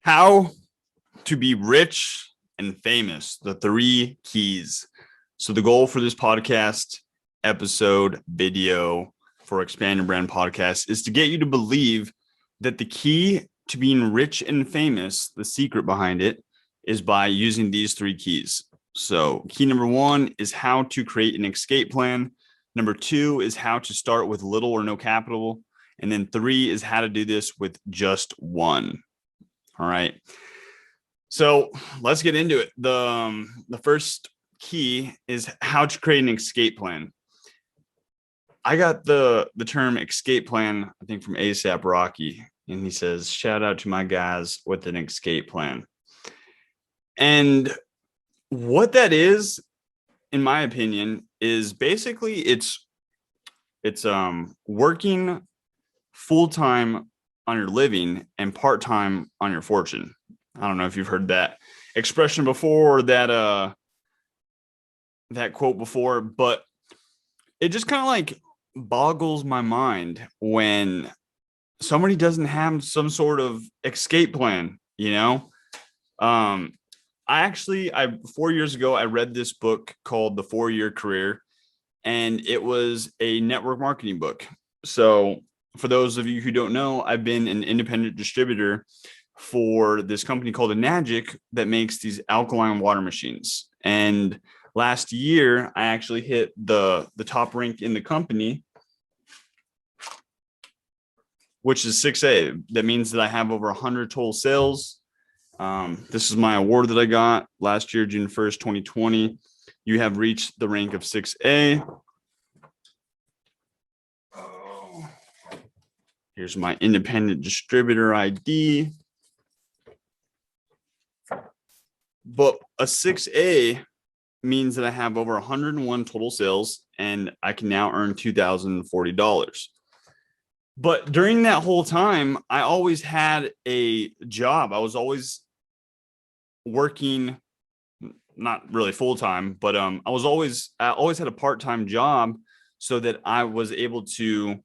How to be rich and famous, the three keys. So, the goal for this podcast, episode, video for Expand Your Brand podcast is to get you to believe that the key to being rich and famous, the secret behind it, is by using these three keys. So, key number one is how to create an escape plan. Number two is how to start with little or no capital. And then three is how to do this with just one. All right. So let's get into it. The first key is how to create an escape plan. I got the term escape plan, I think, from ASAP Rocky. And he says, shout out to my guys with an escape plan. And what that is, in my opinion, is basically it's working full-time on your living and part-time on your fortune. I don't know if you've heard that expression before or that quote before, but it just kind of like boggles my mind when somebody doesn't have some sort of escape plan, you know? I 4 years ago, I read this book called The 4-Year Career, and it was a network marketing book. So for those of you who don't know, I've been an independent distributor for this company called Enagic that makes these alkaline water machines. And last year, I actually hit the top rank in the company, which is 6A. That means that I have over 100 total sales. This is my award that I got last year, June 1st, 2020. You have reached the rank of 6A. Here's my independent distributor ID. But a 6A means that I have over 101 total sales and I can now earn $2,040. But during that whole time, I always had a job. I was always working, not really full time, but I always had a part-time job so that I was able to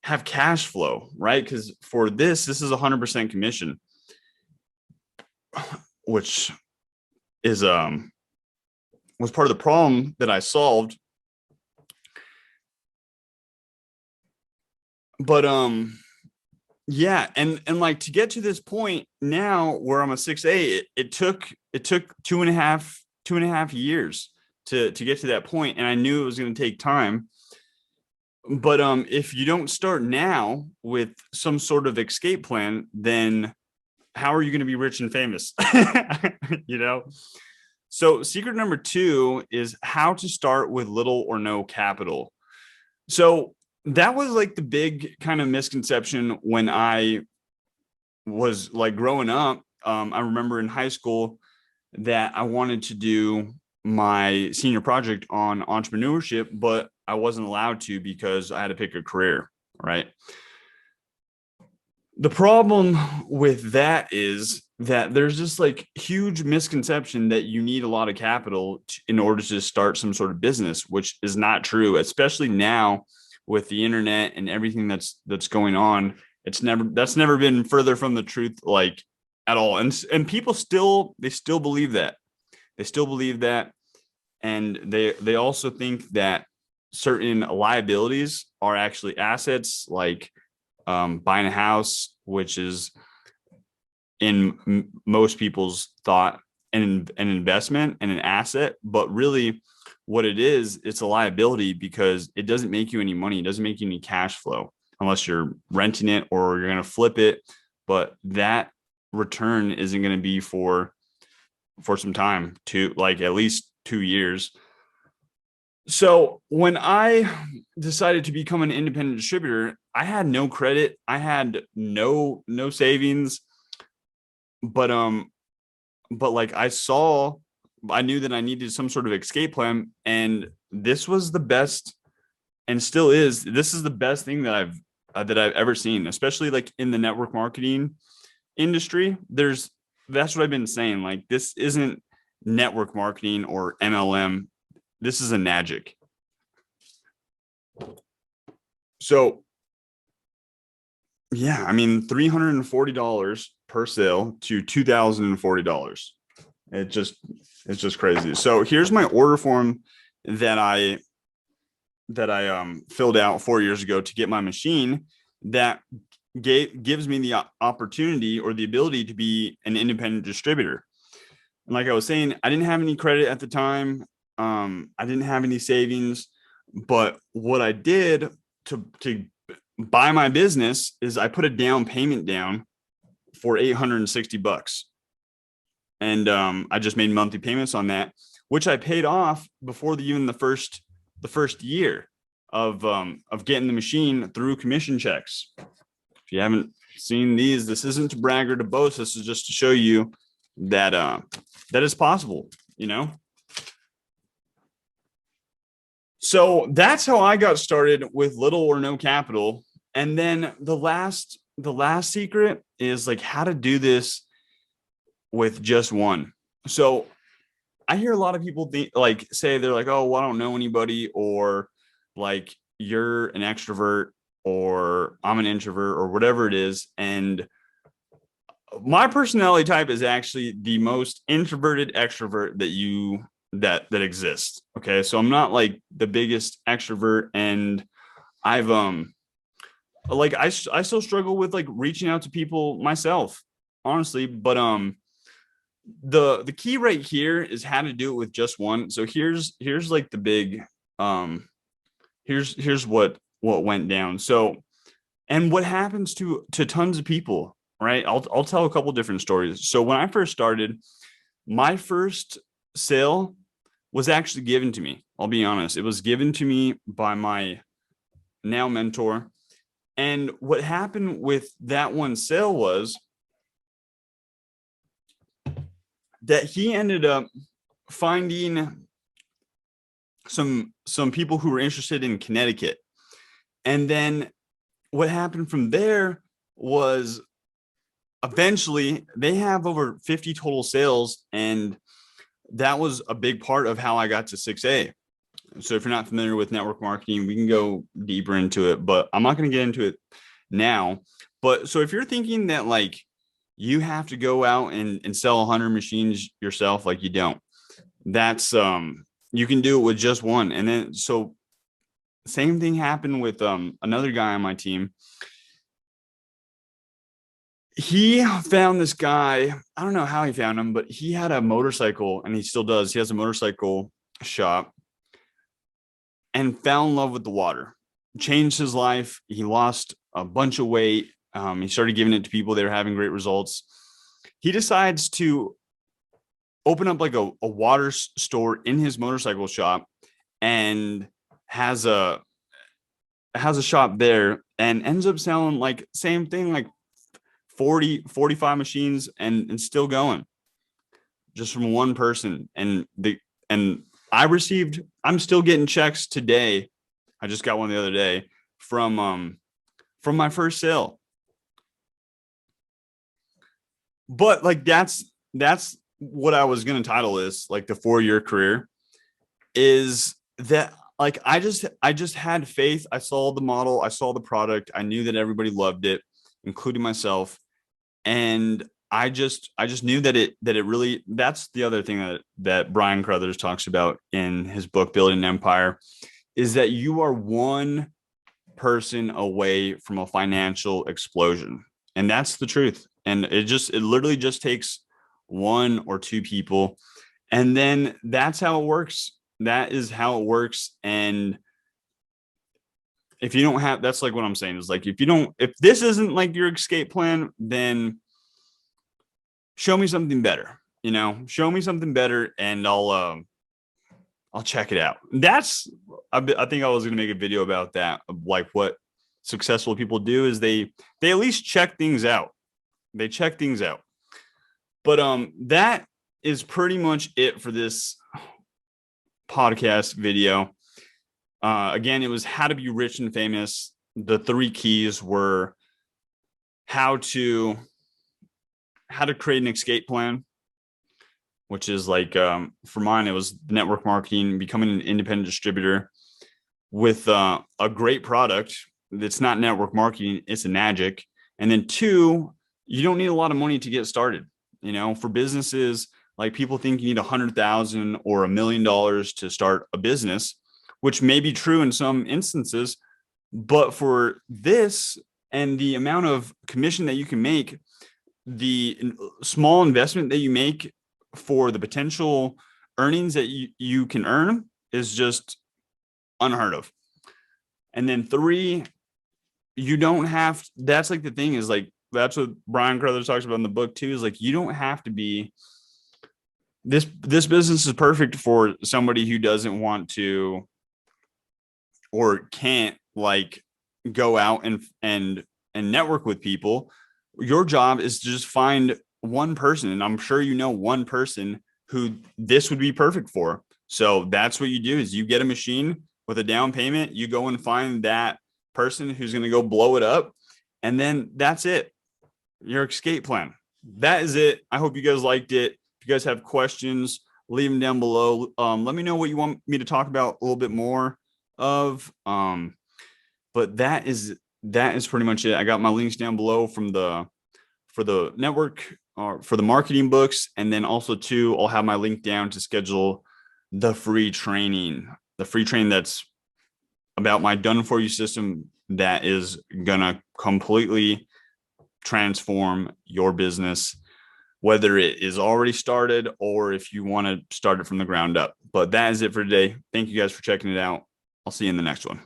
have cash flow, right? Because for this is 100% commission, which is was part of the problem that I solved. But yeah, and like to get to this point now where I'm a 6A, it took two and a half years to get to that point, and I knew it was going to take time. But if you don't start now with some sort of escape plan, then how are you going to be rich and famous? You know? So secret number two is how to start with little or no capital. So that was like the big kind of misconception when I was like growing up. I remember in high school that I wanted to do my senior project on entrepreneurship, but I wasn't allowed to because I had to pick a career, right? The problem with that is that there's just like huge misconception that you need a lot of capital in order to start some sort of business, which is not true, especially now with the internet and everything that's going on. That's never been further from the truth, like at all. And people still believe that. They still believe that. And they also think that certain liabilities are actually assets, like buying a house, which is in most people's thought an investment and an asset, but really what it is, it's a liability because it doesn't make you any money. It doesn't make you any cash flow unless you're renting it or you're going to flip it. But that return isn't going to be for some time, to like at least 2 years. So when I decided to become an independent distributor, I had no credit. I had no savings, but like I knew that I needed some sort of escape plan, and this was the best, and still is. This is the best thing that I've ever seen, especially like in the network marketing industry. That's what I've been saying. Like, this isn't network marketing or MLM. This is Enagic. So Yeah, I mean, $340 per sale to $2,040. It just it's just crazy. So here's my order form that I filled out 4 years ago to get my machine that gives me the opportunity or the ability to be an independent distributor. And like I was saying, I didn't have any credit at the time. I didn't have any savings, but what I did to buy my business is I put a down payment down for $860, and I just made monthly payments on that, which I paid off before even the first year of getting the machine through commission checks. If you haven't seen these, this isn't to brag or to boast. This is just to show you that that is possible, you know. So that's how I got started with little or no capital. And then the last secret is like how to do this with just one. So I hear a lot of people say they're like, oh, well, I don't know anybody, or like you're an extrovert, or I'm an introvert, or whatever it is. And my personality type is actually the most introverted extrovert that exists. Okay, so I'm not like the biggest extrovert, and I've like I still struggle with like reaching out to people myself, honestly. But the key right here is how to do it with just one. So here's like the big um here's what went down. So, and what happens to tons of people, right? I'll tell a couple different stories. So when I first started, my first sale was actually given to me. I'll be honest. It was given to me by my now mentor. And what happened with that one sale was that he ended up finding some people who were interested in Connecticut. And then what happened from there was eventually they have over 50 total sales, and that was a big part of how I got to 6A. So if you're not familiar with network marketing, we can go deeper into it, but I'm not going to get into it now. But so if you're thinking that like you have to go out and sell 100 machines yourself, like you don't, that's you can do it with just one. And then so same thing happened with another guy on my team. He found this guy. I don't know how he found him, but he had a motorcycle, and he still does. He has a motorcycle shop, and fell in love with the water. Changed his life. He lost a bunch of weight. He started giving it to people. They were having great results. He decides to open up like a water store in his motorcycle shop, and has a shop there, and ends up selling like same thing, like 45 machines, and still going, just from one person. And I'm still getting checks today. I just got one the other day from my first sale. But like that's what I was going to title this, like the 4-year career, is that like I just had faith. I saw the model, I saw the product, I knew that everybody loved it, including myself. And I just knew that it really, that's the other thing that Brian Carruthers talks about in his book Building an Empire, is that you are one person away from a financial explosion. And that's the truth. And it literally just takes one or two people. And then that's how it works. That is how it works. And if you don't have, that's like what I'm saying is like, if this isn't like your escape plan, then show me something better, show me something better, and I'll check it out. I think I was going to make a video about that, like what successful people do is they at least check things out. They check things out. But that is pretty much it for this podcast video. Again, it was how to be rich and famous. The 3 keys were how to create an escape plan, which is like, for mine, it was network marketing, becoming an independent distributor with a great product. It's not network marketing, it's a magic. And then two, you don't need a lot of money to get started. For businesses, like people think you need 100,000 or $1 million to start a business, which may be true in some instances. But for this and the amount of commission that you can make, the small investment that you make for the potential earnings that you can earn is just unheard of. And then three, you don't have, that's like the thing is like, that's what Brian Crothers talks about in the book too, is like, you don't have to be, this business is perfect for somebody who doesn't want to or can't like go out and network with people. Your job is to just find one person, and I'm sure one person who this would be perfect for. So that's what you do is you get a machine with a down payment, you go and find that person who's going to go blow it up, and then that's it. Your escape plan. That is it. I hope you guys liked it. If you guys have questions, leave them down below. Let me know what you want me to talk about a little bit more of. But that is pretty much it. I got my links down below for the network for the marketing books, and then also too, I'll have my link down to schedule the free training that's about my done for you system that is gonna completely transform your business, whether it is already started or if you want to start it from the ground up. But that is it for today. Thank you guys for checking it out. I'll see you in the next one.